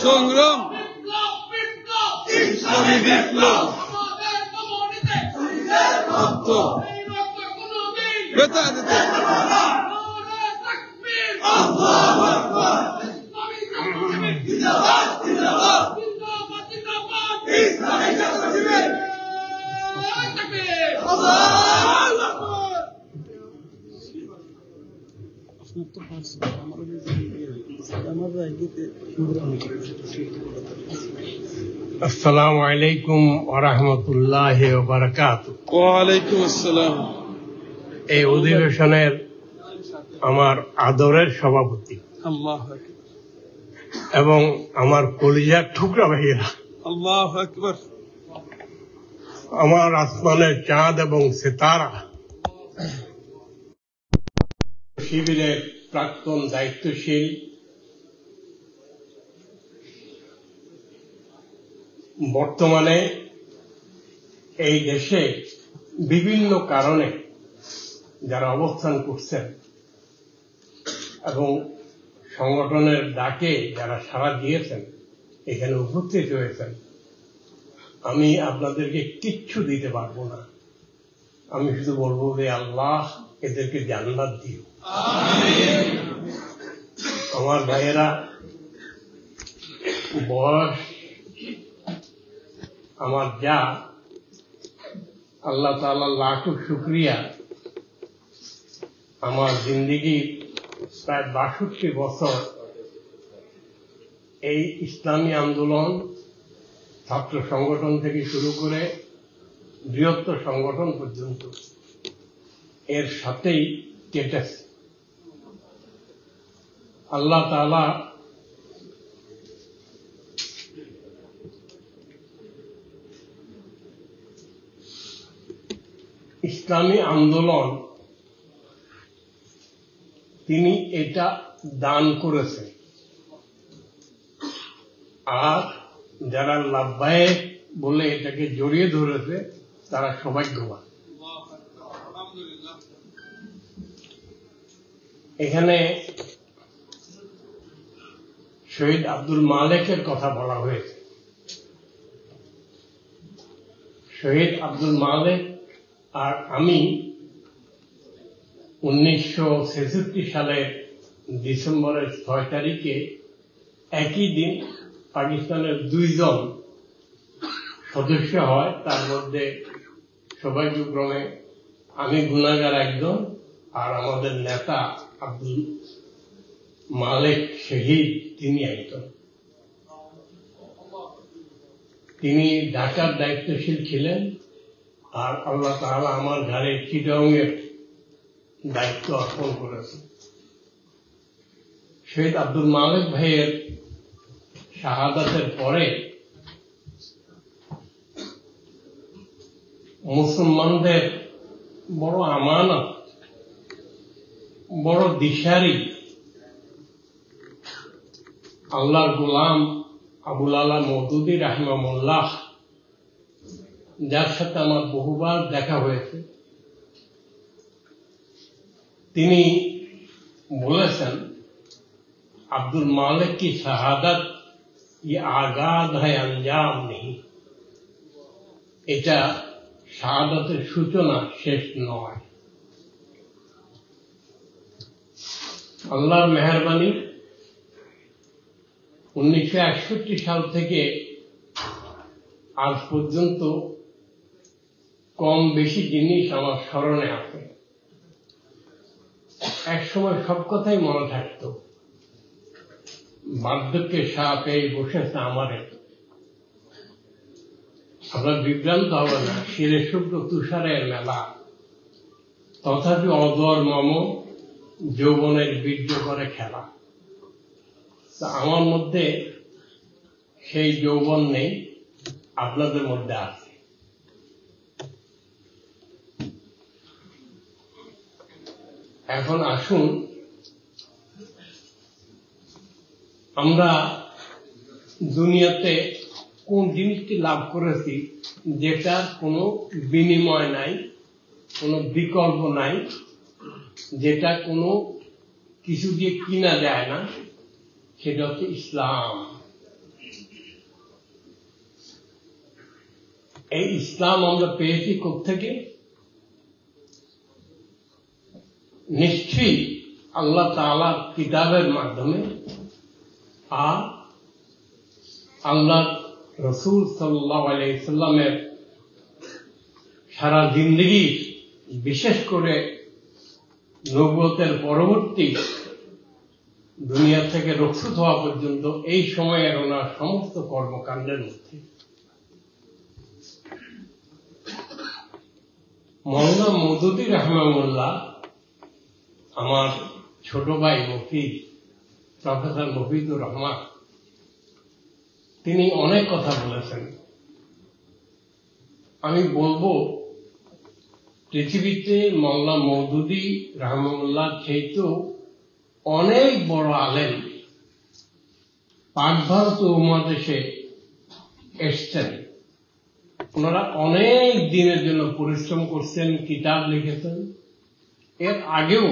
সংগ্রাম ইসলামী বিপ্লব বেতা দিতে আল্লাহু আকবার জিন্দাবাদ জিন্দাবাদ ইসলামী জাতীয় আল্লাহু আকবার আসসালামু আলাইকুম ওয়া রাহমাতুল্লাহি ওয়া বারাকাতুহু। ওয়া আলাইকুম আসসালাম। এই অধিবেশনের আমার আদরের সভাপতি আল্লাহু আকবার এবং আমার কলিজার টুকরা ভাইয়েরা, আল্লাহু আকবার, আমার আসমানের চাঁদ এবং সিতারা, শিবিরের প্রাক্তন দায়িত্বশীল বর্তমানে এই দেশে বিভিন্ন কারণে যারা অবস্থান করছেন এবং সংগঠনের ডাকে যারা সাড়া দিয়েছেন, এখানে উপস্থিত হয়েছেন, আমি আপনাদেরকে কিচ্ছু দিতে পারবো না। আমি শুধু বলবো যে আল্লাহ এদেরকে জান্নাত দিও। আমার ভাইয়েরা, বয়স আমার যা, আল্লাহ তাআলা লাখো শুকরিয়া, আমার জিন্দেগি প্রায় ৬২ বছর এই ইসলামী আন্দোলন, ছাত্র সংগঠন থেকে শুরু করে বৃহত্তর সংগঠন পর্যন্ত এর সাথেই কেটেছে। আল্লাহ তাআলা ইসলামী আন্দোলন তিনি এটা দান করেছেন, আর যারা লাব্বায়ে বলে এটাকে জড়িয়ে ধরেছে তারা সৌভাগ্যবান। এখানে শহীদ আব্দুল মালেকের কথা বলা হয়েছে। শহীদ আব্দুল মালেক আর আমি 1966 সালের ডিসেম্বরের 6 তারিখে একই দিন পাকিস্তানের 2 জন সদস্য হয়। তার মধ্যে সৌভাগ্যক্রমে আমি গুনাহগার একজন, আর আমাদের নেতা আব্দুল মালেক শহীদ তিনি একজন। তিনি ঢাকার দায়িত্বশীল ছিলেন, আর আল্লাহ তাআলা আমার ঘরে চিটাগংয়ের দায়িত্ব অর্পণ করেছেন। শহীদ আব্দুল মালেক ভাইয়ের শাহাদাতের পরে মুসলমানদের বড় আমানত, বড় দিশারি আল্লাহর গোলাম আবুল আলা মওদুদী রাহিমাহুল্লাহ, যার সাথে আমার বহুবার দেখা হয়েছে, তিনি বলেছেন আব্দুল মালিক की शहादत ये आगाज है अंजाम नहीं, এটা শাহাদাতের সূচনা, শেষ নয়। আল্লাহর মেহেরবানি 1961 সাল থেকে আজ পর্যন্ত কম বেশি জিনিস আমার স্মরণে আছে। এক সময় সব কথাই মনে থাকতো। বার্ধক্যের সাপ এই বসেছে আমারে, আমরা বিভ্রান্ত হব না, শিরে শুভ্র তুষারের মেলা, তথাপি অদর মম যৌবনের বীর্য করে খেলা। তা আমার মধ্যে সেই যৌবন নেই, আপনাদের মধ্যে আছে। এখন আসুন আমরা দুনিয়াতে কোন জিনিসটি লাভ করেছি যেটার কোনো বিনিময় নাই, কোনো বিকল্প নাই, যেটা কোনো কিছু দিয়ে কিনা যায় না, সেটা হচ্ছে ইসলাম। এই ইসলাম আমরা পেয়েছি কোত্থেকে? নিশ্চয়ই আল্লাহ তাআলার কিতাবের মাধ্যমে আর আল্লাহ রসূল সাল্লাল্লাহু আলাইহি সাল্লামের সারা জিন্দেগি, বিশেষ করে নবুয়তের পরবর্তী দুনিয়া থেকে রক্ষিত হওয়া পর্যন্ত এই সময়ের ওনার সমস্ত কর্মকাণ্ডের মধ্যে মওলানা মওদুদী রাহমাহুল্লাহ, আমার ছোট ভাই মফিদ, প্রফেসর মফিদুর রহমান, তিনি অনেক কথা বলেছেন। আমি বলবো, পৃথিবীতে মওলানা মওদুদী রাহমাহুল্লাহ চাইতেও অনেক বড় আলেম পাক ভারত উপমহাদেশে এসছেন। ওনারা অনেক দিনের জন্য পরিশ্রম করছেন, কিতাব লিখেছেন। এর আগেও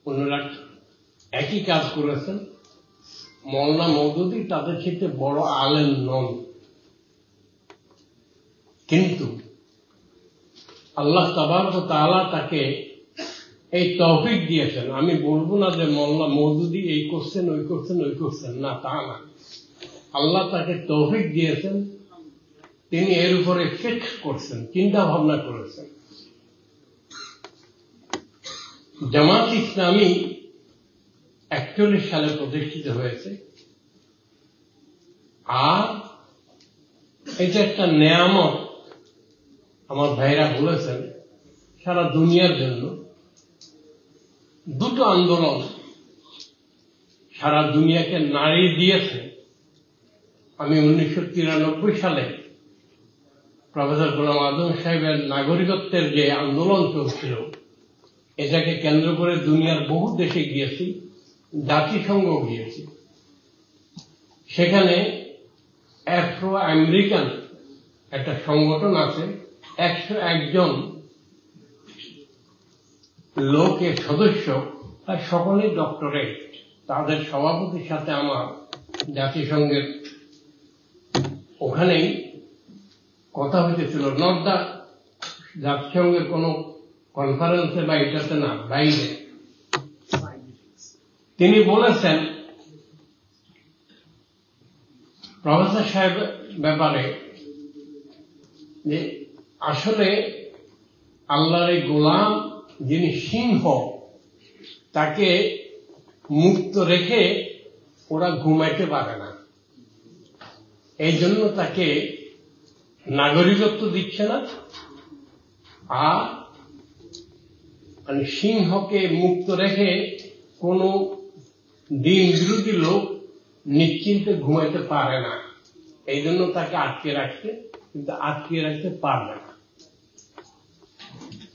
ওনারা একই কাজ করেছেন। মওলানা মওদুদী তাদের সাথে বড় আলেম নন, কিন্তু আল্লাহ তাবারক ওয়া তাআলা তাকে এই তৌফিক দিয়েছেন। আমি বলবো না যে মওলানা মওদুদী এই করছেন, ওই করছেন, ওই করছেন, না, তা না। আল্লাহ তাকে তৌফিক দিয়েছেন, তিনি এর উপরে ফিক্স করছেন, চিন্তা ভাবনা করেছেন। জামাত ইসলামী 41 সালে প্রতিষ্ঠিত হয়েছে, আর এটা একটা নেয়ামত। আমার ভাইরা বলেছেন সারা দুনিয়ার জন্য দুটো আন্দোলন সারা দুনিয়াকে নাড়িয়ে দিয়েছে। আমি 1993 সালে প্রফেসর গোলাম আজম সাহেবের নাগরিকত্বের যে আন্দোলন চলছিল, এটাকে কেন্দ্র করে দুনিয়ার বহু দেশে গিয়েছি, জাতিসংঘ গিয়েছি। সেখানে আফ্রো আমেরিকান একটা সংগঠন আছে, 101 জন লোকের সদস্য, তার সকলেই ডক্টরেট। তাদের সভাপতির সাথে আমার জাতিসংঘের ওখানেই কথা হইতেছিল, নট দা জাতিসংঘের কোন কনফারেন্সে বা এটাতে না, বাইরে। তিনি বলেছেন প্রফেসর সাহেব ব্যাপারে যে আসলে আল্লাহর এই গোলাম যিনি সিংহ, তাকে মুক্ত রেখে ওরা ঘুমাইতে পারে না, এই জন্য তাকে নাগরিকত্ব দিচ্ছে না। আর মানে সিংহকে মুক্ত রেখে কোন দিন বিরোধী লোক নিশ্চিন্তে ঘুমাইতে পারে না, এই জন্য তাকে আটকে রাখছে, কিন্তু আটকে রাখতে পারবে না।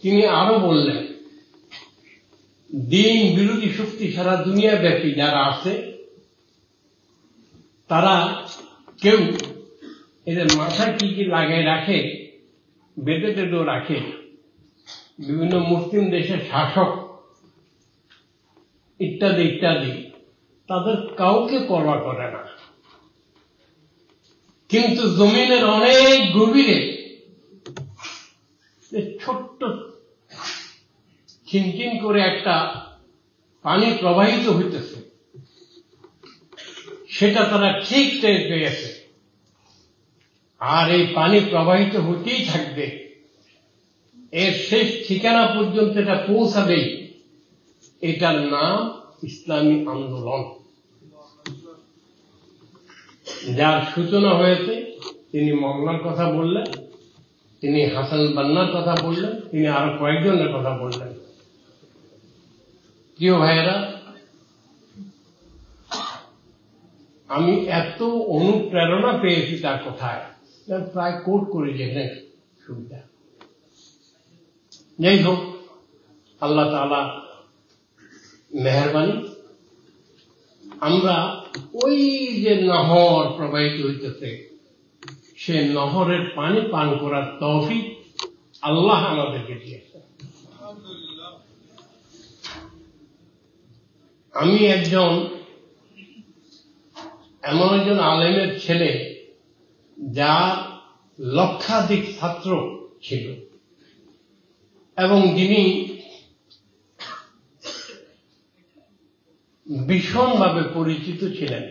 তিনি আরো বললেন, দিন বিরোধী শক্তি সারা দুনিয়া ব্যাপী যারা আছে, তারা কেউ এদের মাথায় কি কি লাগাই রাখে, বেঁধে টেঁধেও রাখে। বিভিন্ন মুসলিম দেশের শাসক ইত্যাদি ইত্যাদি, তাদের কাউকে পরোয়া করে না। কিন্তু জমিনের অনেক গভীরে ছোট্ট খিনখিন করে একটা পানি প্রবাহিত হইতেছে, সেটা তারা ঠিক টের পেয়েছে। আর এই পানি প্রবাহিত হতেই থাকবে, এর শেষ ঠিকানা পর্যন্ত এটা পৌঁছাবেই। এটার নাম ইসলামী আন্দোলন। যার সূচনা হয়েছে, তিনি মওলানার কথা বললেন, তিনি হাসান বান্নার কথা বললেন, তিনি আরো কয়েকজনের কথা বললেন। প্রিয় ভাইয়েরা, আমি এত অনুপ্রেরণা পেয়েছি তার কথায়, প্রায় কোট করে যেখানে সুবিধা। যাই হোক, আল্লাহ তাআলা মেহেরবানি, আমরা ওই যে নহর প্রবাহিত হইতেছে, সে নহরের পানি পান করার তৌফিক আল্লাহ আমাদেরকে দিয়েছে। আমি এমন একজন আলেমের ছেলে যার লক্ষাধিক ছাত্র ছিল এবং যিনি ভীষণভাবে পরিচিত ছিলেন,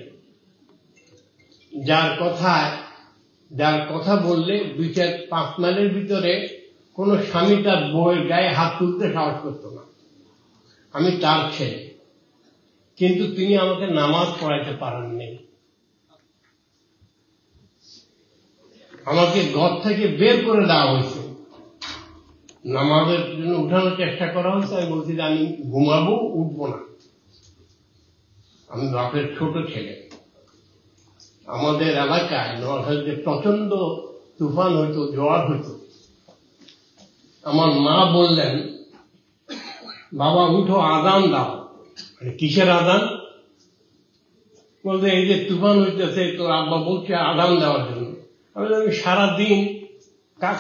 যার কথা বললে 2-5 মাইলের ভিতরে কোন স্বামী তার বউয়ের গায়ে হাত তুলতে সাহস করত না। আমি তার ছেলে, কিন্তু তিনি আমাকে নামাজ পড়াইতে পারেননি। আমাকে ঘর থেকে বের করে দেওয়া হয়েছে, নামাজের জন্য উঠানোর চেষ্টা করা হয়েছে। আমি বলছি যে আমি ঘুমাবো, উঠবো না। আমি বাপের ছোট ছেলে। আমাদের এলাকায় নোয়াখালীতে প্রচন্ড তুফান হইতো, ঝড় হইতো। আমার মা বললেন, বাবা উঠো, আজান দাও। কিসের আজান? বলতে এই যে তুফান হইতেছে, তোর আব্বা বলছে আজান দেওয়ার জন্য। আমি সারাদিন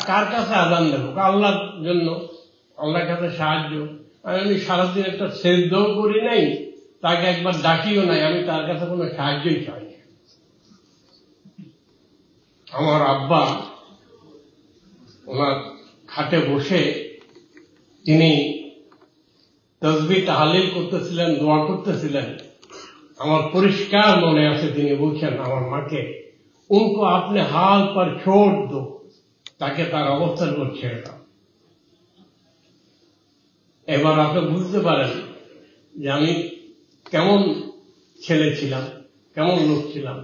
কার কাছে আজান দেবো? আল্লাহর জন্য, আল্লাহর কাছে সাহায্য। আমি সারাদিন একটা সেজদাও করি নাই, তাকে একবার ডাকিও নাই, আমি তার কাছে কোনো সাহায্যই চাই। আমার আব্বা ওনার খাটে বসে তিনি তাসবিহ তাহলিল করতেছিলেন, দোয়া করতেছিলেন। আমার পরিষ্কার মনে আছে তিনি বলছেন আমার মাকে, উनको আপনি হাল পর ছোড় দো, তাকে তার অবস্থার উপর ছেড়ে দাও। এবার আপনি বুঝতে পারেন যে আমি কেমন ছেলে ছিলাম, কেমন লোক ছিলাম।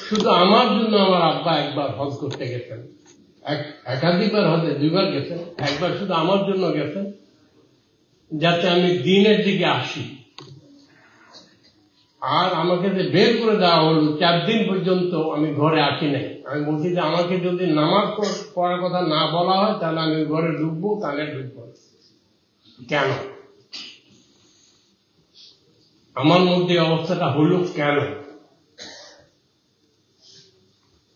শুধু আমার জন্য আমার আব্বা একবার হজ করতে গেছেন, একাধিকবার হজে 2বার গেছেন, একবার শুধু আমার জন্য গেছেন যাতে আমি দিনের দিকে আসি। আর আমাকে যে বের করে দেওয়া হলো, 4 দিন পর্যন্ত আমি ঘরে আসি নাই। আমি বলছি যে আমাকে যদি নামাজ পড়ার কথা না বলা হয় তাহলে আমি ঘরে ঢুকবো, তাহলে ঢুকবো। কেন আমার মধ্যে অবস্থাটা হলো? কেন?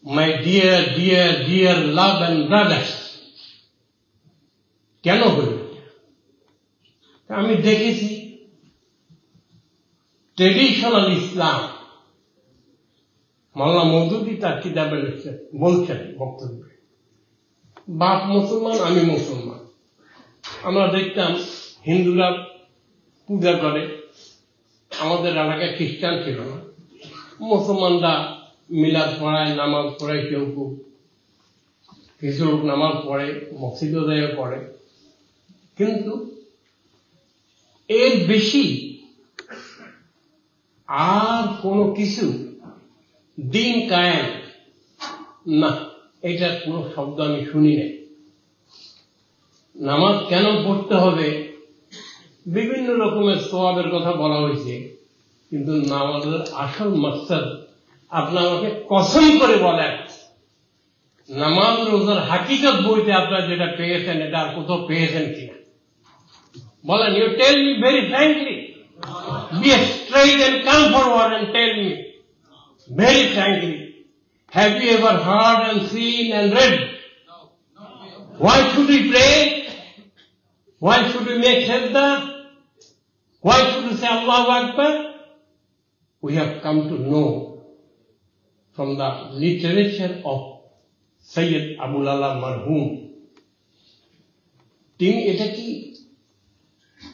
My dear dear dear love and brothers, কেন হলো? আমি দেখেছি ট্রেডিশনাল ইসলাম, মাওলানা মওদুদী তার কিতাবে বলছেন বক্তব্যে, বাপ মুসলমান, আমি মুসলমান। আমরা দেখতাম হিন্দুরা পূজা করে, আমাদের এলাকায় খ্রিস্টান ছিল না। মুসলমানরা মিলাদ পড়ায়, নামাজ পড়ায়, কেউ কিছু লোক নামাজ পড়ে, মসজিদে পড়ে, কিন্তু এর বেশি আর কোনো কিছু দিন কায়েম না, এটার কোনো শব্দ আমি শুনি নাই। নামাজ কেন পড়তে হবে? বিভিন্ন রকমের সওয়াবের কথা বলা হয়েছে, কিন্তু নামাজের আসল মাকসাদ আপনি আমাকে কসম করে বলেন, নামাজ রোজার হাকিকত বইতে আপনারা যেটা পেয়েছেন এটা আর কোথাও পেয়েছেন কিনা বলেন। You tell me very frankly, be straight and come forward and tell me very frankly, have you ever heard and seen and read? Why should we pray? Why should we make sajda? Why should we say Allahu Akbar? We have come to know from the literature of Sayyid Abul Ala Marhum. তিনি এটা কি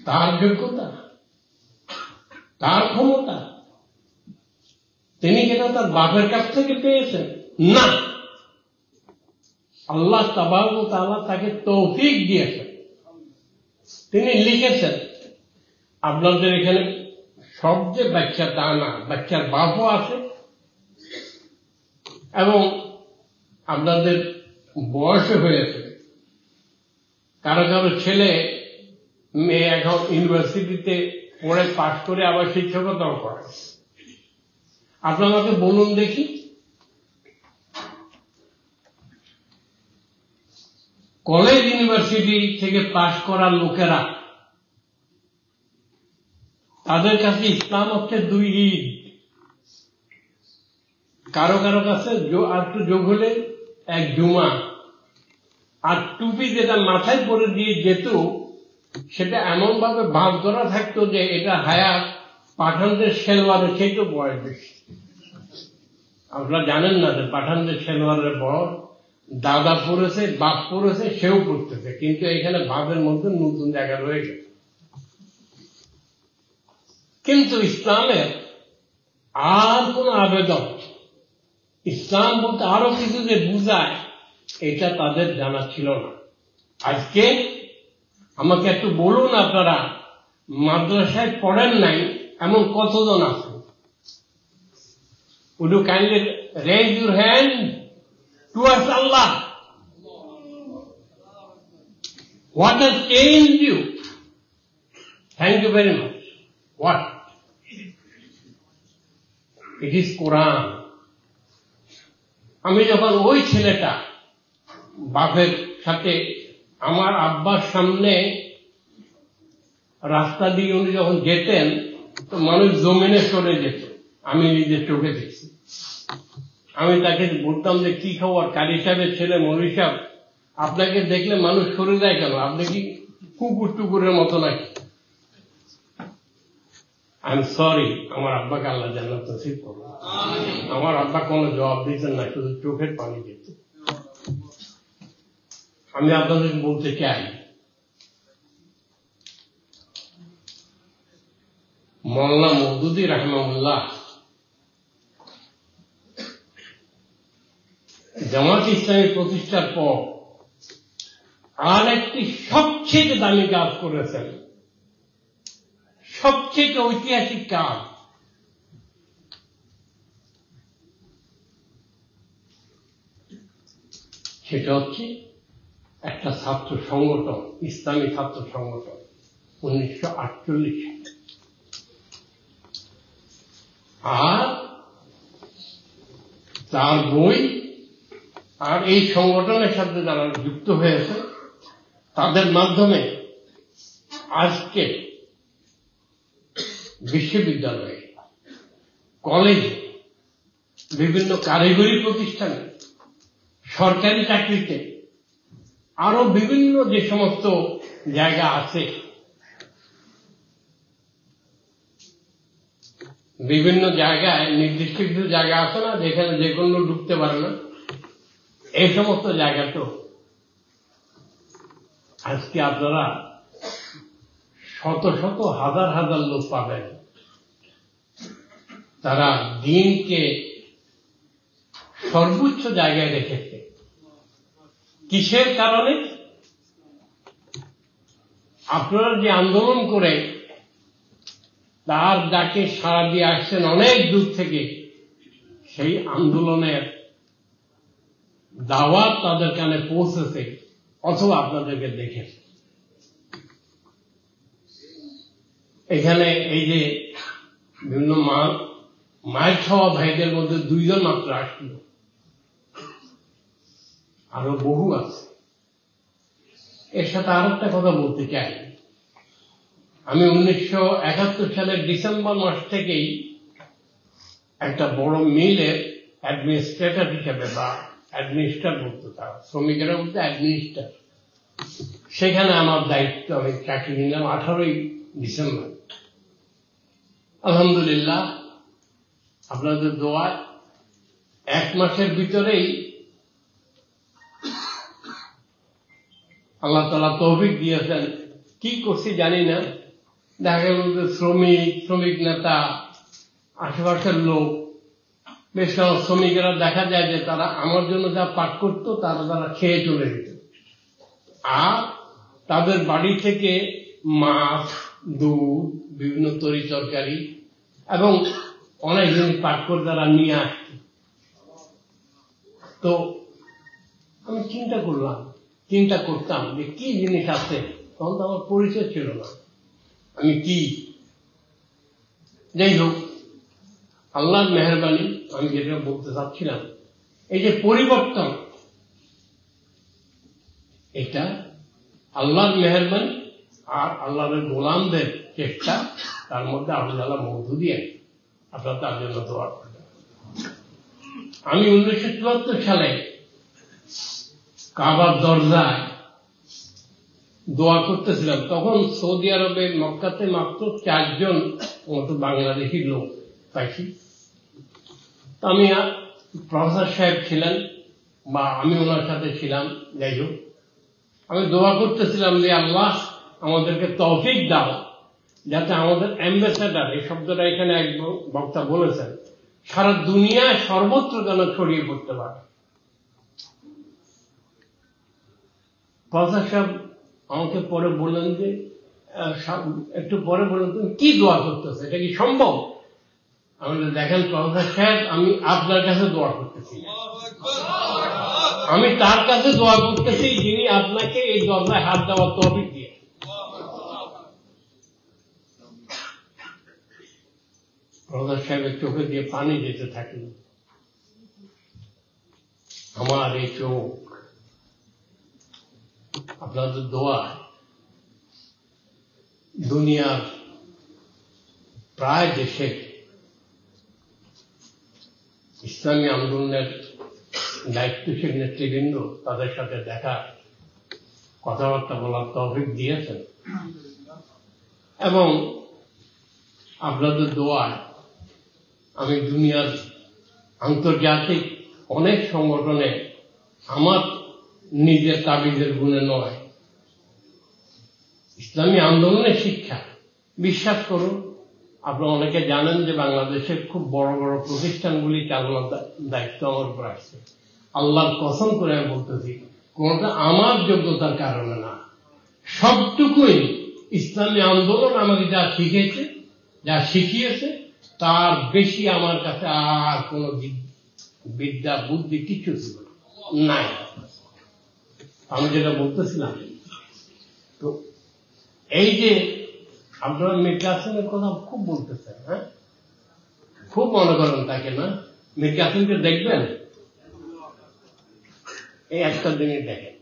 তার যোগ্যতা, তার ক্ষমতা? তিনি এটা তার বাপের কাছ থেকে পেয়েছেন? না, আল্লাহ তাবারক ওয়া তাআলা তাকে তৌফিক দিয়েছেন। তিনি লিখেছেন, আপনাদের এখানে সব যে বাচ্চা তা না, বাচ্চার বাপও আছে এবং আপনাদের বয়স হয়েছে, কারো কারো ছেলে মেয়ে এখন ইউনিভার্সিটিতে পড়ে পাশ করে আবার শিক্ষকতাও করে। আপনারা আমাকে বলুন দেখি, কলেজ ইউনিভার্সিটি থেকে পাশ করা লোকেরা, তাদের কাছে ইসলাম হচ্ছে 2 ঈদ, কারো কারো কাছে আর একটু যোগ হলে 1 জুমা, আর টুপি যেটা মাথায় পরে দিয়ে যেত সেটা এমন ভাবে ভাঁজ করা থাকতো যে এটা হায়াত পাঠানদের সেলোয়ারের থেকে বয়স বেশি। আপনারা জানেন না যে পাঠানদের সেলোয়ারের বড় দাদা পড়েছে, বাপ পড়েছে, সেও পড়তেছে, কিন্তু এখানে বাপের মধ্যে নতুন জায়গা রয়ে গেছে। কিন্তু ইসলামের আর কোন আবেদন, ইসলাম বলতে আরো কিছু যে বুঝায়, এটা তাদের জানা ছিল না। আজকে আমাকে একটু বলুন, আপনারা মাদ্রাসায় পড়েন নাই এমন কতজন আছেন? Would you kindly raise your hand towards Allah? What has changed you? Thank you very much. What? It is Quran. আমি যখন ওই ছেলেটা বাপের সাথে আমার আব্বার সামনে রাস্তা দিয়ে উনি যখন যেতেন, তো মানুষ জমিনে সরে যেত, আমি নিজের চোখে দেখছি। আমি তাকে বলতাম যে কি খবর কারি সাহেবের ছেলে মৌলী সাহেব, আপনাকে দেখলে মানুষ সরে যায় কেন? আপনি কি কুকুর টুকুরের মতো নাকি? আই এম সরি, আমার আব্বাকে আল্লাহ জান্নাত নসিব করুন। আমার আব্বা কোনো জবাব দিতেন না, শুধু চোখের পানি দিত। আমি আপনাদেরকে বলতে চাই, মওলানা মওদুদী রাহিমাহুল্লাহ জামাত ইসলামী প্রতিষ্ঠার পর আর একটি সবচেয়ে দামি কাজ করেছেন, সবচেয়ে ঐতিহাসিক কাজ। সেটা হচ্ছে একটা ছাত্র সংগঠন, ইসলামী ছাত্র সংগঠন 1948 সালে। আর তার বই আর এই সংগঠনের সাথে যারা যুক্ত হয়েছে তাদের মাধ্যমে আজকে বিশ্ববিদ্যালয়ে, কলেজে, বিভিন্ন কারিগরি প্রতিষ্ঠানে, সরকারি চাকরিতে, আরো বিভিন্ন যে সমস্ত জায়গা আছে, বিভিন্ন জায়গায় নির্দিষ্ট কিছু জায়গা আছে না যেখানে যে কোনো ঢুকতে পারে না, এই সমস্ত জায়গাতেও আজকে আপনারা শত শত হাজার হাজার লোক পাবেন। তারা দিনকে সর্বোচ্চ জায়গায় রেখেছে। কিসের কারণে? আপনারা যে আন্দোলন করে তার ডাকে সাড়া দিয়ে আসছেন অনেক দূর থেকে, সেই আন্দোলনের দাওয়াত তাদের কানে পৌঁছেছে অথবা আপনাদেরকে দেখেছে। এখানে এই যে বিভিন্ন মায়ের খাওয়া ভাইদের মধ্যে 2 জন মাত্র আসছিল, আরো বহু আছে। এর সাথে আর একটা কথা বলতে চাই, আমি 1971 সালের ডিসেম্বর মাস থেকেই একটা বড় মিলের অ্যাডমিনিস্ট্রেটর হিসেবে, বা অ্যাডমিনিস্ট্রেটর বলতে, তারা শ্রমিকেরা বলতে অ্যাডমিনিস্ট্রেটর, সেখানে আমার দায়িত্ব, আমি চাকরি নিলাম 18ই ডিসেম্বর। আলহামদুলিল্লাহ, আপনাদের দোয়ায় 1 মাসের ভিতরেই আল্লাহ তাআলা তৌফিক দিয়েছেন। কি করছি জানি না, দেখা গেল যে শ্রমিক নেতা, আশেপাশের লোক, বেশ শ্রমিকেরা দেখা যায় যে তারা আমার জন্য যা পাঠ করতো তারা খেয়ে চলে যেত। আর তাদের বাড়ি থেকে মাছ, দুধ, বিভিন্ন তরি তরকারি এবং অনেক জিনিস পাঠ করে তারা নিয়ে আসত। তো আমি চিন্তা করতাম যে কি জিনিস আছে, তখন তো আমার পরিচয় ছিল না, আমি কি। যাই হোক, আল্লাহর মেহেরবানি, আমি যেটা বলতে চাচ্ছিলাম, এই যে পরিবর্তন, এটা আল্লাহর মেহেরবানি আর আল্লাহর গোলামদের চেষ্টা, তার মধ্যে আল্লাহ মওদুদী আছে। আপনারা তার জন্য দোয়া করবেন। আমি 1974 সালে কাবার দরজায় দোয়া করতেছিলাম। তখন সৌদি আরবে মক্কাতে মাত্র 4 জন মতো বাংলাদেশি লোক পাইছি। আমি প্রফেসর সাহেব ছিলেন বা আমি ওনার সাথে ছিলাম, যাই হোক আমি দোয়া করতেছিলাম যে আল্লাহ আমাদেরকে তৌফিক দাও যাতে আমাদের অ্যাম্বাসেডার, এই শব্দটা এখানে এক বক্তা বলেছেন, সারা দুনিয়ায় সর্বত্র যেন ছড়িয়ে পড়তে পারে। প্রফেসর সাহেব আমাকে পরে বললেন যে একটু পরে বললেন তুমি কি দোয়া করতেছো, এটা কি সম্ভব? আমি দেখেন প্রফেসর সাহেব, আমি আপনার কাছে দোয়া করতেছি, আমি তার কাছে দোয়া করতেছি যিনি আপনাকে এই দরজায় হাত দেওয়ার তৌফিক দিয়ে। প্রফেসর সাহেবের চোখে দিয়ে পানি যেতে থাকে। আমার এই চোখ আপনাদের দোয়া দুনিয়ার প্রায় দেশে ইসলামী আন্দোলনের দায়িত্বশীল নেতৃবৃন্দ তাদের সাথে দেখা, কথাবার্তা বলার তৌফিক দিয়েছেন এবং আপনাদের দোয়ায় আমি দুনিয়ার আন্তর্জাতিক অনেক সংগঠনে আমার নিজের তাবিজের গুণে নয়, ইসলামী আন্দোলনের শিক্ষা, বিশ্বাস করুন আপনারা অনেকে জানেন যে বাংলাদেশের খুব বড় বড় প্রতিষ্ঠানগুলি চালানোর দায়িত্ব আমার উপর আসছে। আল্লাহর কসম করে আমি বলতেছি, কোনটা আমার যোগ্যতার কারণে না, সবটুকুই ইসলামী আন্দোলন আমাকে যা শিখেছে, যা শিখিয়েছে, তার বেশি আমার কাছে আর কোন বিদ্যা বুদ্ধি কিছু ছিল নাই। আমি যেটা বলতেছিলাম, তো এই যে আপনারা মীর কাসেমের কথা খুব বলতেছেন, হ্যাঁ খুব মনে করেন তাকে, না মীর কাসেমকে দেখবেন, এই একটা দিনই দেখেন।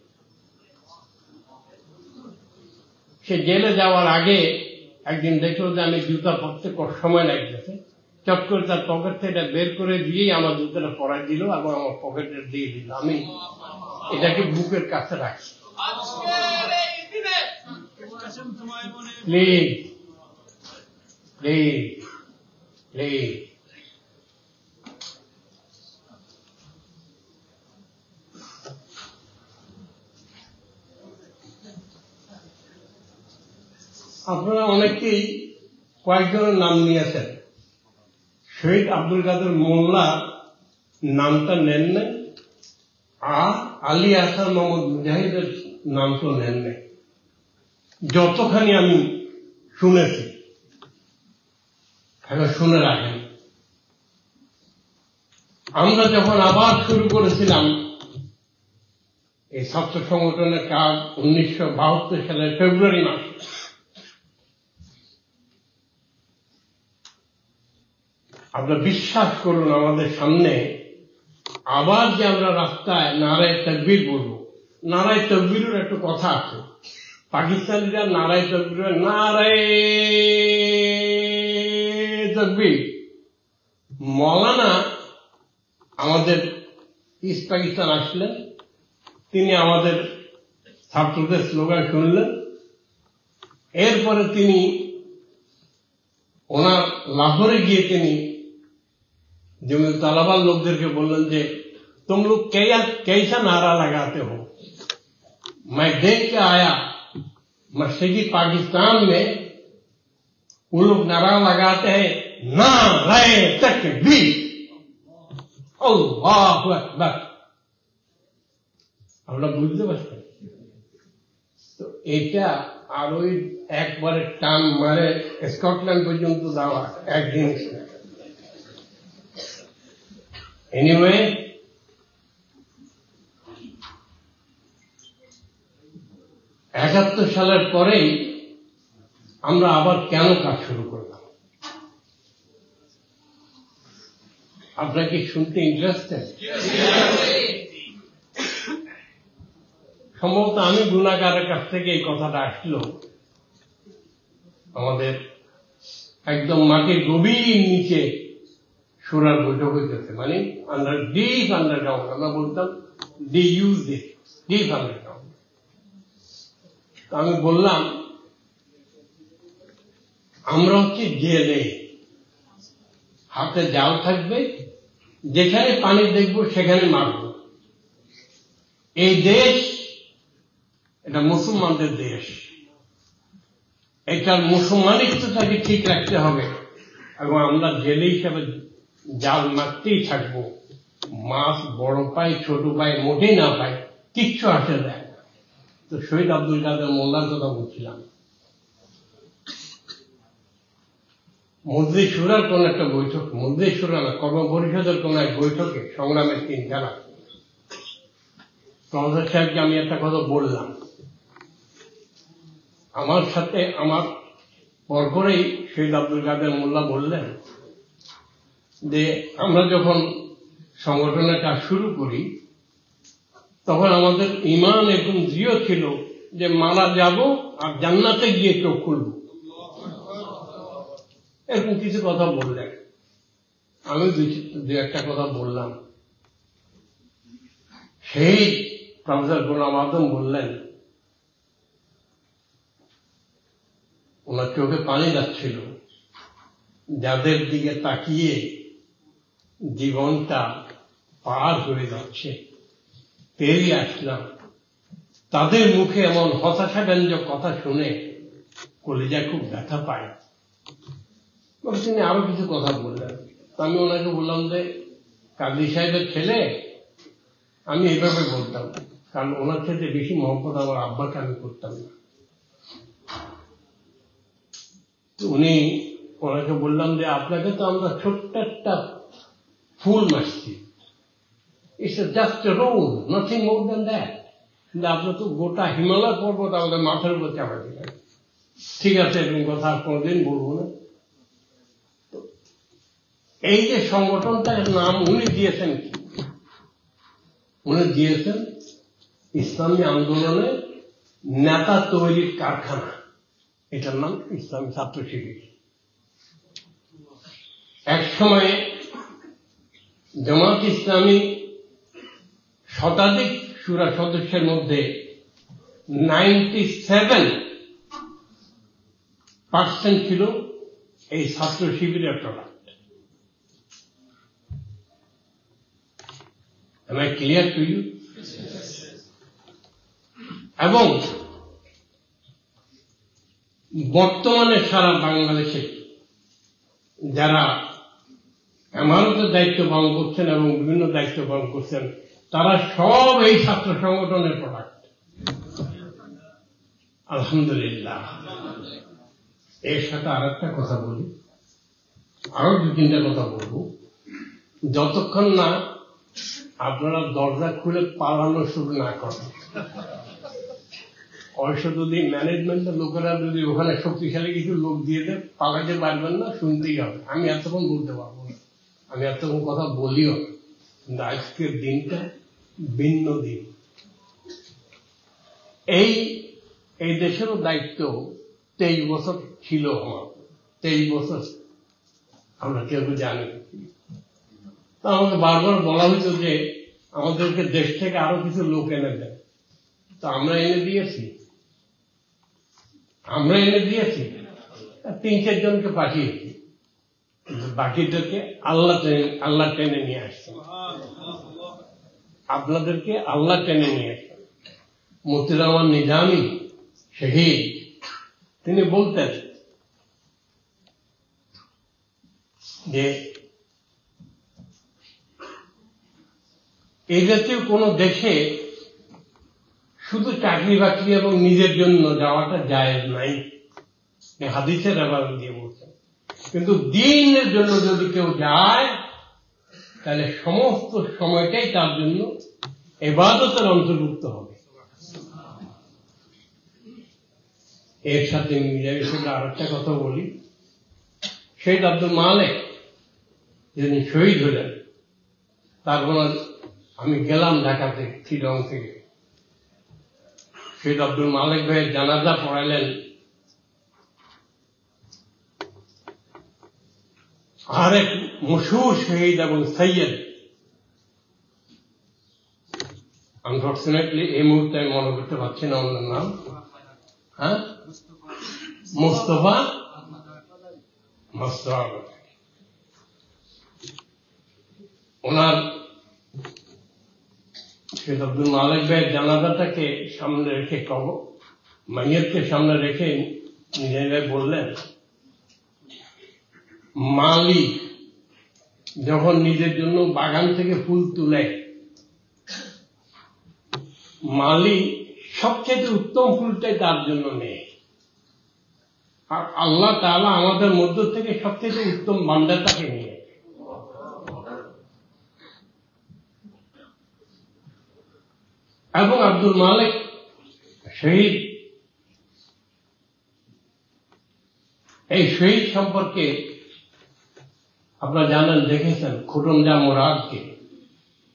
সে জেলে যাওয়ার আগে একদিন দেখলো যে আমি জুতা পরতে সময় লাগতেছে, চট করে তার পকেট থেকে এটা বের করে দিয়েই আমার জুতাটা পরাই দিল এবং আমার পকেটে দিয়ে দিল। আমি এটাকে বুকের কাছে রাখি। প্লিজ প্লিজ প্লিজ, আপনারা অনেকেই কয়েকজনের নাম নিয়েছেন, শহীদ আব্দুল কাদের মোল্লা নামটা নেন নাই, আর আলী আহসান মোহাম্মদ মুজাহিদের নাম তো নেন নাই। যতখানি আমি শুনেছি, এখন শুনে রাখেন, আমরা যখন আবার শুরু করেছিলাম এই ছাত্র সংগঠনের কাজ 1972 সালের ফেব্রুয়ারি মাসে, আপনারা বিশ্বাস করুন আমাদের সামনে আবার যে আমরা রাস্তায় নারায়ে তাকবীর বলবো, নারায়ে তাকবীরের একটা কথা আছে, পাকিস্তানিরা নারায়ে তাকবীর, নারায়ে তাকবীর। মৌলানা আমাদের ইস্ট পাকিস্তান আসলেন, তিনি আমাদের ছাত্রদের স্লোগান শুনলেন, এরপরে তিনি ওনার লাহোরে গিয়ে তিনি जमीन तालिबान लोगों के बोलन जे तुम लोग कैसा नारा लगाते हो। मैं देख के आया मशरकी पाकिस्तान में वो लोग नारा लगाते हैं नारे तकबीर, अल्लाहु अकबर। আমরা বুঝতে পারছি তো এটা আর ওই একবারে টান মারে স্কটল্যান্ড পর্যন্ত যাওয়া এক জিনিস না। এনিওয়ে, একাত্তর সালের পরেই আমরা আবার কেন কাজ শুরু করলাম? আপনারা কি শুনতে ইন্টারেস্টেড? সম্ভবত আমি গুনাহগারের কাছ থেকে এই কথাটা আসলো, আমাদের একদম মাটির গভীর নিচে সুরার বৈঠক হইতেছে, মানে ডিপ আন্ডারগ্রাউন্ড, আমরা বলতাম ডিপ আন্ডারগ্রাউন্ড। আমি বললাম আমরা হচ্ছে জেলে, হাতে জাল থাকবে, যেখানে পানি দেখবো সেখানে মারব। এই দেশ এটা মুসলমানদের দেশ, এটার মুসলমানিত্বটাকে ঠিক রাখতে হবে এবং আমরা জেলে হিসাবে জাল মারতেই থাকবো। মাছ বড় পাই ছোট পাই মোটেই না পাই, কিচ্ছু আসে যায় না। তো শহীদ আব্দুল কাদের মোল্লার কথা বলছিলাম, মজলিস শুরার কোন একটা বৈঠক, মজলিস শুরা না, কর্ম পরিষদের কোন এক বৈঠকে, সংগ্রামের 3 খেলা, প্রফেসর সাহেবকে আমি একটা কথা বললাম। আমার সাথে আমার পরপরেই শহীদ আব্দুল কাদের মোল্লা বললেন যে আমরা যখন সংগঠনের কাজ শুরু করি তখন আমাদের ঈমান একদম দৃঢ় ছিল যে মারা যাব আর জান্নাতে গিয়ে চোখ খুলব, এরকম কিছু কথা বললেন। আমি দু একটা কথা বললাম। সেই প্রফেসর গোলাম আজম বললেন, ওনার চোখে পানি যাচ্ছিল, যাদের দিকে তাকিয়ে জীবনটা পার হয়ে যাচ্ছে, পেরিয়ে আসলাম, তাদের মুখে এমন হতাশাব্যঞ্জক কথা শুনে কলিজায় খুব ব্যথা পায়। তিনি আরো কিছু কথা বললেন। আমি ওনাকে বললাম যে কাজী সাহেবের ছেলে, আমি এইভাবে বলতাম, কারণ ওনার সাথে বেশি মহব্বত আমার আব্বাকে আমি করতাম না। উনি ওনাকে বললাম যে আপনাকে তো আমরা ছোট্ট একটা ফুল মারছি, it's just a road, nothing more than that, কিন্তু আপনার তো গোটা হিমালয় পর্বত আমাদের মাথার উপর চাপা দিলেন। ঠিক আছে, এরকম কথা আর কোনোদিন বলবো না। এই যে সংগঠনটার নাম উনি দিয়েছেন কি? উনি দিয়েছেন ইসলামী আন্দোলনের নেতা তৈরির কারখানা, এটার নাম ইসলামী ছাত্র শিবির। এক সময়ে জামাত ইসলামী শতাধিক শুরা সদস্যের মধ্যে 97% ছিল এই ছাত্র শিবিরের product. Am I clear to you? এবং বর্তমানে সারা বাংলাদেশে যারা আমানতের দায়িত্ব পালন করছেন এবং বিভিন্ন দায়িত্ব পালন করছেন, তারা সব এই ছাত্র সংগঠনের প্রোডাক্ট। আলহামদুলিল্লাহ। এর সাথে আর একটা কথা বলি, আরো 2-3টা কথা বলবো। যতক্ষণ না আপনারা দরজা খুলে পালানো শুরু না করেন, অবশ্য যদি ম্যানেজমেন্টের লোকেরা যদি ওখানে শক্তিশালী কিছু লোক দিয়ে দেয়, পালাতে পারবেন না, শুনতেই হবে। আমি এতক্ষণ বলতে পারবো না, আমি এতক্ষণ কথা বলিও, কিন্তু আজকের দিনটা ভিন্ন দিন। এই দেশেরও দায়িত্ব 23 বছর ছিল আমার, 23 বছর আমরা কেউ জানি। তা আমাকে বারবার বলা হইতো যে আমাদেরকে দেশ থেকে আরো কিছু লোক এনে দেয়, তো আমরা এনে দিয়েছি। 3-4 জনকে পাঠিয়েছি, বাকিদেরকে আল্লাহ টেনে নিয়ে আসছেন, আপনাদেরকে আল্লাহ টেনে নিয়ে আসছেন। মতিউর রহমান নিজামী শহীদ, তিনি বলতেন যে এই জাতীয় কোন দেশে শুধু চাকরি বাকরি এবং নিজের জন্য যাওয়াটা জায়েজ নাই, হাদিসের ব্যাপার দিয়ে বলছেন। কিন্তু দ্বীনের জন্য যদি কেউ যায়, তাহলে সমস্ত সময়টাই তার জন্য ইবাদতের অন্তর্ভুক্ত হবে। এর সাথে মিলামের সঙ্গে আর একটা কথা বলি। শহীদ আব্দুল মালেক যিনি শহীদ হলেন, তারপর আমি গেলাম ঢাকাতে, চিটং থেকে। শহীদ আব্দুল মালেক ভাইয়ের জানাজা পড়াইলেন আরেক মশহুর শহীদ এবং সৈয়দ, আনফর্চুনেটলি এই মুহূর্তে আমি মনে করতে পারছি না ওনার নাম, হ্যাঁ, মুস্তফা মোস্তফা ওনার শেখ আব্দুল মালিক ভাইয়ের জানাজাটাকে সামনে রেখে মাইয়াতকে সামনে রেখে নিজেরাই বললেন, মালি যখন নিজের জন্য বাগান থেকে ফুল তুলে, মালি সবচেয়ে উত্তম ফুলটাই তার জন্য নেয়, আর আল্লাহ তাআলা আমাদের মধ্য থেকে সবচেয়ে উত্তম বান্দাটাকে নিয়ে। এবং আব্দুল মালিক শহীদ, এই শহীদ সম্পর্কে আপনারা জানেন, দেখেছেন খুরমজা মুরাদকে,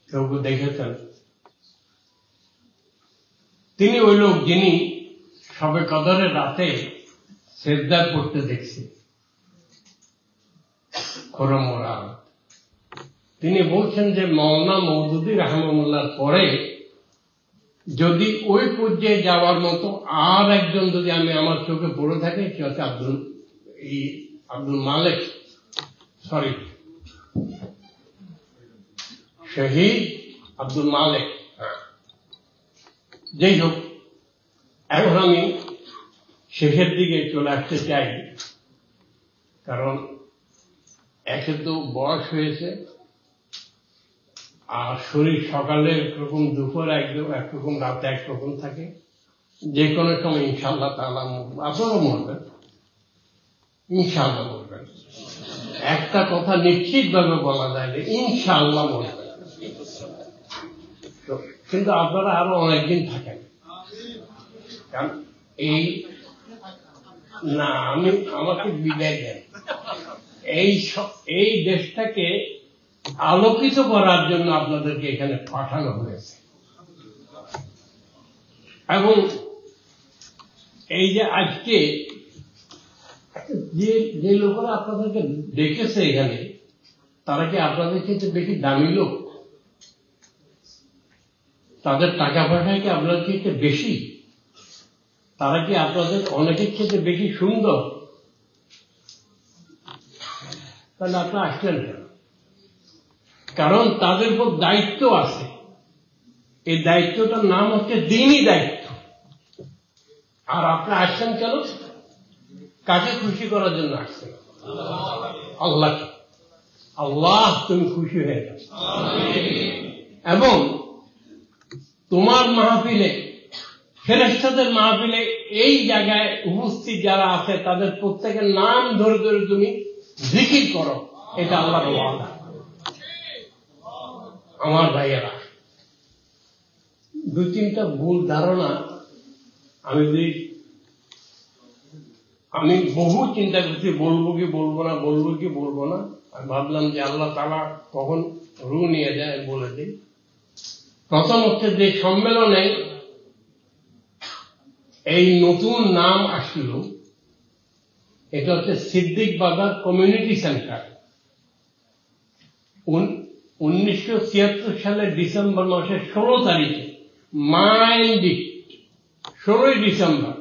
কেউ কেউ দেখেছেন। তিনি ওই লোক যিনি শবে কদরের রাতে সেজদা করতে দেখছি, খুরম মুরাদ। তিনি বলছেন যে মাওলানা মওদুদী রাহিমাহুল্লাহর পরে যদি ওই পর্যায়ে যাওয়ার মতো আর একজন যদি আমার চোখে পড়ে থাকে, সে হচ্ছে আব্দুল মালিক, সরি শহীদ আব্দুল মালিক। যাই হোক, এখন আমি শেষের দিকে চলে আসতে চাই, কারণ একে তো বয়স হয়েছে, আর শরীর সকালে একরকম, দুপুর একরকম, রাতে একরকম থাকে। যে কোনো সময় ইনশাআল্লাহ তাআলা আপনারাও মরবেন, ইনশাআল্লাহ মরবেন। একটা কথা নিশ্চিত ভাবে বলা যায় যে ইনশাআল্লাহ মরবেন, কিন্তু আপনারা আরো অনেকদিন থাকেন। কারণ আমাকে বিদায় দেন, এই দেশটাকে আলোকিত করার জন্য আপনাদেরকে এখানে পাঠানো হয়েছে। এবং এই যে আজকে যে লোকেরা আপনাদেরকে ডেকেছে এখানে, তারা কি আপনাদের ক্ষেত্রে বেশি দামি লোক? তাদের টাকা পয়সা কি আপনাদের ক্ষেত্রে বেশি? তারা কি আপনাদের অনেকের ক্ষেত্রে বেশি সুন্দর? তাহলে আপনারা আসলেন কেন? কারণ তাদের উপর দায়িত্ব আছে। এই দায়িত্বটার নাম হচ্ছে দ্বীনি দায়িত্ব। আর আপনারা আসছেন কেন? কাকে খুশি করার জন্য আসছেন? আল্লাহকে। আল্লাহ তুমি খুশি হয়ে যাও। এবং তোমার মাহফিলে, ফেরেশতাদের মাহফিলে এই জায়গায় উপস্থিত যারা আছে তাদের প্রত্যেকের নাম ধরে ধরে তুমি জিকির করো, এটা আল্লাহর ওয়াদা। আমার ভাইয়েরা, দুই তিনটা ভুল ধারণা আমি বহু চিন্তা করছি, বলবো কি বলবো না। আমি ভাবলাম যে আল্লাহ তাআলা কখন রু নিয়ে যায় বলে দিই। প্রথম হচ্ছে যে সম্মেলনে এই নতুন নাম আসলো, এটা হচ্ছে সিদ্দিক বাজার কমিউনিটি সেন্টার। 1976 সালের ডিসেম্বর মাসের 16 তারিখে, মাইন্ড ইট, 16 ডিসেম্বর।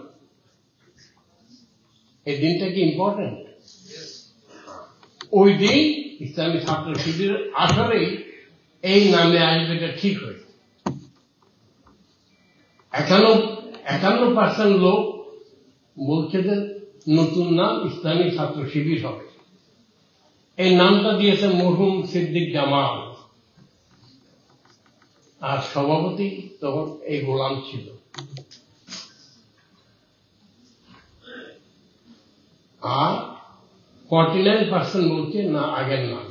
এই দিনটা কি ইম্পর্টেন্ট? ওই দিন ইসলামী ছাত্র শিবির আসলেই এই নামে আসবে, এটা ঠিক হয়েছে। 51% লোক বলছে যে নতুন নাম ইসলামী ছাত্র শিবির হবে। এই নামটা দিয়েছে মরহুম সিদ্দিক জামাল, আর সভাপতি তখন এই গোলাম ছিল। আর 49% বলছে না, আগের নাম।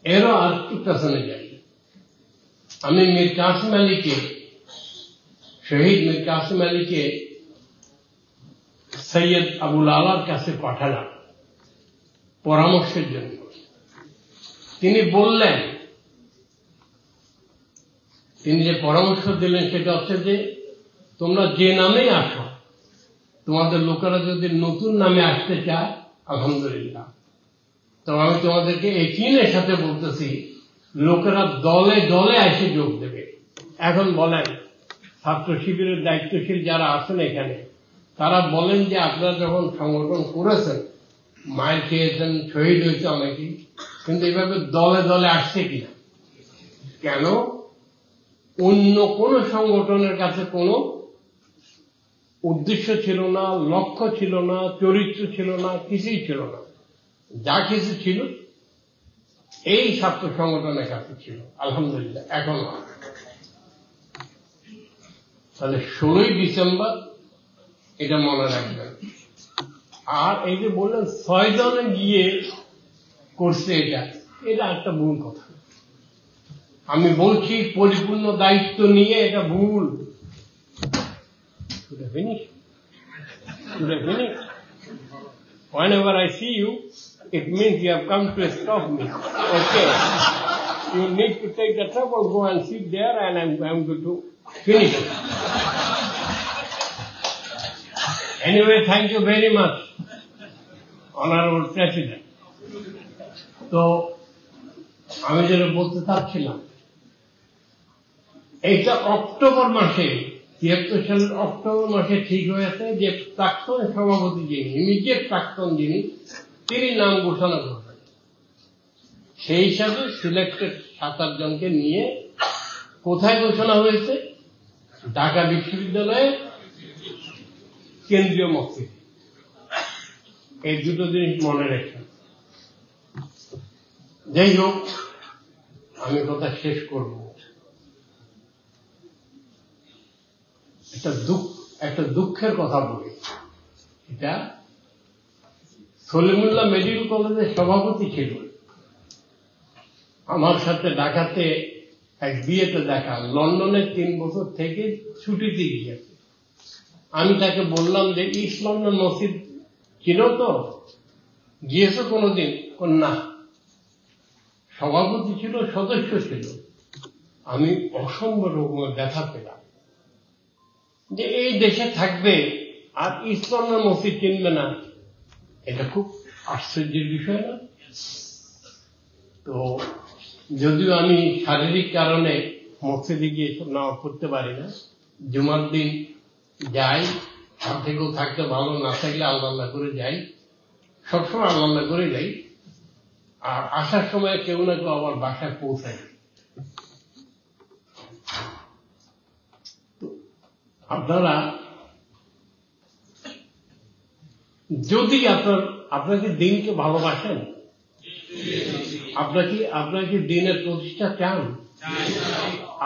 এরও আর একটু পেছনে যাই। আমি মীর কাসেম আলীকে, শহীদ মীর কাসেম আলীকে সৈয়দ আবুল আলার কাছে পাঠালাম পরামর্শের জন্য। তিনি বললেন, তিনি যে পরামর্শ দিলেন সেটা হচ্ছে যে তোমরা যে নামেই আসো, তোমাদের লোকেরা যদি নতুন নামে আসতে চায়, আলহামদুলিল্লাহ। তো আমি তোমাদেরকে একিনের সাথে বলতেছি, লোকেরা দলে দলে এসে যোগ দেবে। এখন বলেন, ছাত্র শিবিরের দায়িত্বশীল যারা আছেন এখানে, তারা বলেন যে আপনারা যখন সংগঠন করেছেন, মায়ের খেয়েছেন, শহীদ হয়েছে অনেকেই, কিন্তু এভাবে দলে দলে আসছে কিনা? কেন? অন্য কোন সংগঠনের কাছে কোনো উদ্দেশ্য ছিল না, লক্ষ্য ছিল না, চরিত্র ছিল না, কিছুই ছিল না। যা কিছু ছিল এই ছাত্র সংগঠনের কাছে ছিল, আলহামদুলিল্লাহ এখনো। তাহলে 16ই ডিসেম্বর এটা মনে রাখবেন। আর এই যে বললেন 6 জনে গিয়ে করছে, এটা একটা ভুল কথা। আমি বলছি পরিপূর্ণ দায়িত্ব নিয়ে এটা ভুল। Whenever I see you, it means you have come to stop me. Okay. You need to take the trouble, go and sit there, and I'm going to finish it. Anyway, thank you very much, Honorable President. তো আমি যেটা বলতে চাচ্ছিলাম, এইটা October মাসে 73 সালের October মাসে ঠিক হয়েছে যে প্রাক্তন সভাপতি যিনি, ইমিডিয়েট প্রাক্তন যিনি, তিনি নাম ঘোষণা করবেন। সেই হিসাবে সিলেক্টেড 7-8 জনকে নিয়ে কোথায় ঘোষণা হয়েছে? ঢাকা বিশ্ববিদ্যালয়ে কেন্দ্রীয় মসজিদ। এই দুটো জিনিস মনে রাখেন। যাই হোক, আমি কথা শেষ করব। একটা দুঃখের কথা বলি। এটা সলিমুল্লাহ মেডিকেল কলেজের সভাপতি ছিল, আমার সাথে ঢাকাতে এক বিয়েতে দেখা, লন্ডনে 3 বছর থেকে ছুটিতে গিয়েছে। আমি তাকে বললাম যে ইস্ট লন্ডন মসজিদ চিনো তো, গিয়েছো কোনোদিন? না। সভাপতি ছিল, সদস্য ছিল। আমি অসম্ভব রকমের ব্যথা পেলাম যে এই দেশে থাকবে আর ইস্ট লন্ডন মসজিদ চিনবে না, এটা খুব আশ্চর্যের বিষয় না? তো যদিও আমি শারীরিক কারণে মসজিদে গিয়ে নামাজ পড়তে পারি না, জুমার দিন যাই, থেকেও থাকতে ভালো, না থাকলে আল্লাহ আল্লাহ করে যাই, সবসময় আল্লাহ আল্লাহ করে যাই। আর আসার সময় কেউ না কেউ আমার বাসায় পৌঁছায়। আপনারা যদি আপনারা কি দিনকে ভালোবাসেন, আপনারা কি দিনের প্রতিষ্ঠা চান,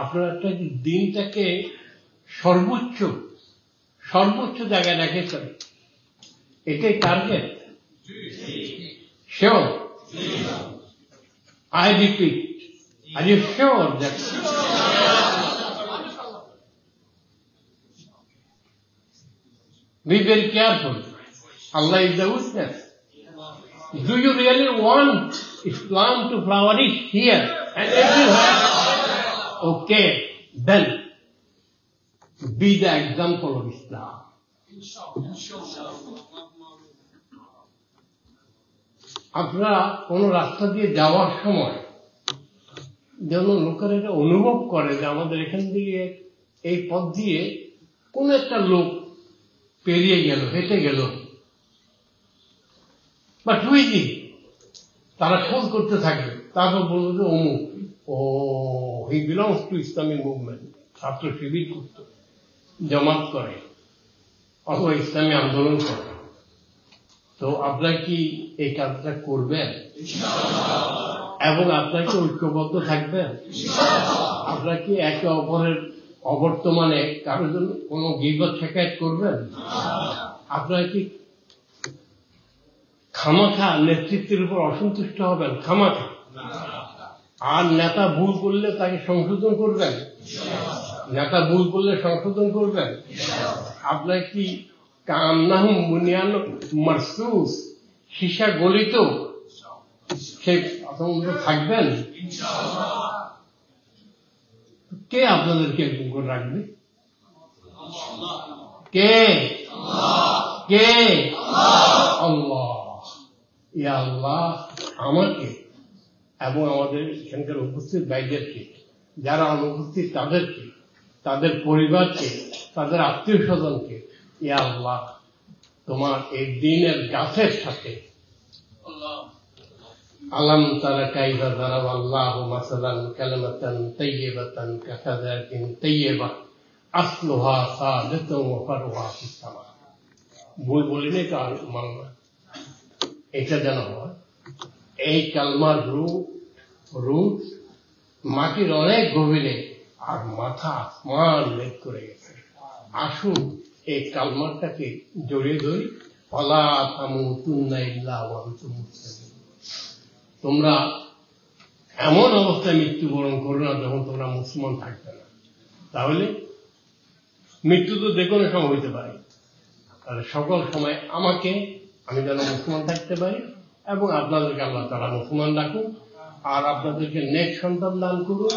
আপনারা কি দিনটাকে সর্বোচ্চ জায়গায় রেখেছেন, এটাই target? Sure? I repeat, are you sure that be very careful? Allah is the witness. Do you really want Islam to flourish here and everywhere? Okay, then be the example of Islam. আপনারা কোন রাস্তা দিয়ে যাওয়ার সময় যেন লোকের এটা অনুভব করে যে আমাদের এখান দিয়ে এই পথ দিয়ে কোন একটা লোক পেরিয়ে গেল, হেঁটে গেল, বা টুইজি, তারা খোঁজ করতে থাকবে। তারপর বলবো যে অমুক, ও he belongs to Islamic movement, Chhatra Shibir করত, জামাত করে, অথবা ইসলামী আন্দোলন করে। তো আপনারা কি এই কাজটা করবেন? এবং আপনারা কি ঐক্যবদ্ধ থাকবেন? আপনারা কি একে অপরের অবর্তমানে কারোর জন্য কোনো গীবত শিকায়ত করবেন? আপনারা কি খামাখা নেতৃত্বের উপর অসন্তুষ্ট হবেন? খামাখা। আর নেতা ভুল করলে তাকে সংশোধন করবেন? নেতা ভুল করলে সংশোধন করবেন? আপনারা কি কান্নাহুম বুনিয়ান মারসুস, সীসা গলিত, সে থাকবেন? কে আপনাদেরকে এরকম করে রাখবে? কে? আল্লাহ। ইয়া আল্লাহ, আমাকে এবং আমাদের এখানকার উপস্থিত ভাইদেরকে, যারা অনুপস্থিত তাদেরকে তাদের পরিবারকে, তাদের আত্মীয় স্বজনকে, ইয়া আল্লাহ তোমার এই দ্বীনের গাছের সাথে আলাম তারা কাইফা দারাবা আল্লাহু মাসালান কালিমাতান তাইয়্যিবাতান কাশাজারাতিন তাইয়্যিবা আসলুহা সাবিতুন ওয়া ফারউহা ফিস সামা। বই বলিনি তো আর মাননা, এটা যেন হয়। এই কালমার রুট মাটির অনেক গভীরে, আর মাথা আসমান লেক করে গেছে। আসুন এই কালমারটাকে জড়িয়ে ধরি। ওয়ালা তামুতুন্না ইল্লা ওয়া আনতুম মুসলিমুন। তোমরা এমন অবস্থায় মৃত্যুবরণ করো না যখন তোমরা মুসলমান থাকবে না। তাহলে মৃত্যু তো যে কোনো সময় হইতে পারে, তাহলে সকল সময় আমি যেন মুসলমান থাকতে পারি, এবং আপনাদেরকে আল্লাহ তাআলা মুসলমান রাখুন, আর আপনাদেরকে নেক সন্তান দান করুন,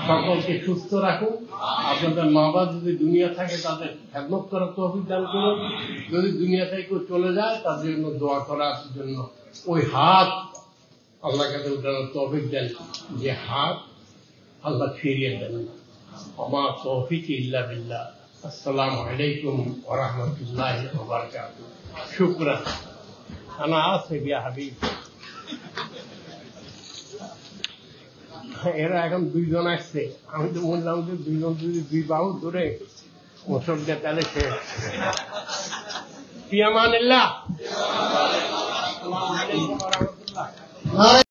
সকলকে সুস্থ রাখুন। আপনাদের মা বাবা যদি দুনিয়া থাকে তাদের খেদমত করার তৌফিক দান করুন। যদি দুনিয়া থেকে কেউ চলে যায় তাদের জন্য দোয়া করার জন্য ওই হাত আল্লাহ কাছে উঠানোর তৌফিক দেন, যে হাত আল্লাহ ফিরিয়ে দেন না। ওমা তৌফিক ইল্লা বিল্লাহ। আসসালামু আলাইকুম ওয়া রাহমাতুল্লাহি ওয়া বারাকাতুহু। শুকরান। আনা আসিফ ইয়া হাবিব। এরা এখন দুইজন আসছে, আমি তো বললাম যে দুইজন যদি দুই বাহু ধরে ওসব দিয়ে তাহলে শেষ। ফি আমানিল্লাহ। আসসালামু আলাইকুম ওয়া রাহমাতুল্লাহ।